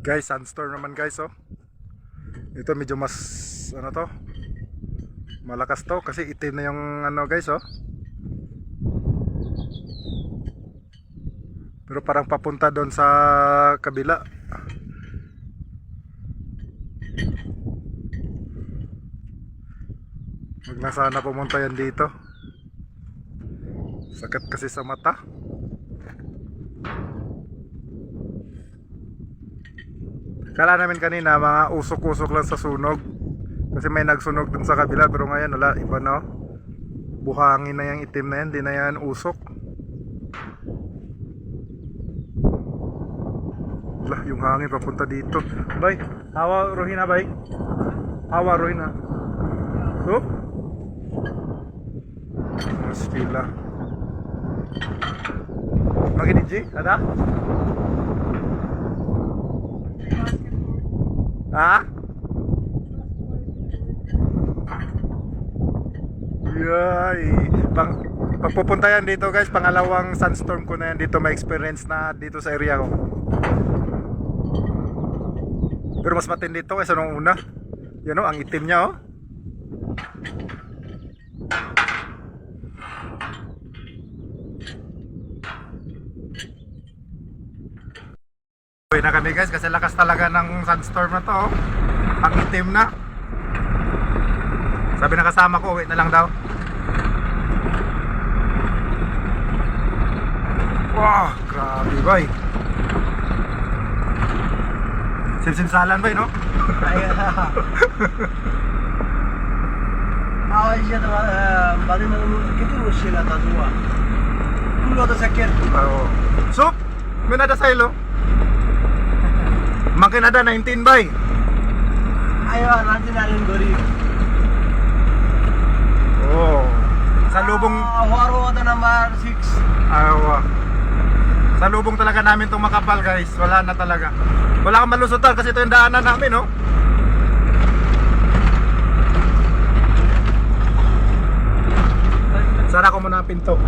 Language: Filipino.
Guys, sandstorm naman guys, oh. Ito medyo mas ano to, malakas to kasi itim na yung ano guys, oh. Pero parang papunta doon sa kabila. Wag na sana pumunta yan dito. Sakit kasi sa mata. Kala namin kanina mga usok-usok lang sa sunog. Kasi may nagsunog dun sa kabila, pero ngayon wala, iba no. Buhangin na yung itim na yan, di na yan usok. Lah, yung hangin papunta dito. Bay, hawa Rohina bay. Hawa Rohina. So? Mas pila. Magini G, ada? Ha? Yay. Pag pupunta yan dito guys, pangalawang sandstorm ko na yan dito, may experience na dito sa area ko. Pero mas matindi ito kaysa nung una. Yan o, ang itim niya oh. Uwi na kami guys kasi lakas talaga ng sandstorm na to oh. Ang itim na. Sabi na kasama ko, uwi na lang daw. Wow, grabe boy. Simsimsalan boy no? आवाज ये तो बाद में कितनी मुश्किल आता हुआ पूरा तो second Oo. Sup, may nada sa ilo. Makin ada 19 bay. ayo nanti narin gori Oh. Sa lubong waro the number 6 awa. Sa lubong talaga namin tong makapal guys. Wala na talaga. Wala kang malusutan kasi ito yung daanan namin no. Sara ko muna ang pinto.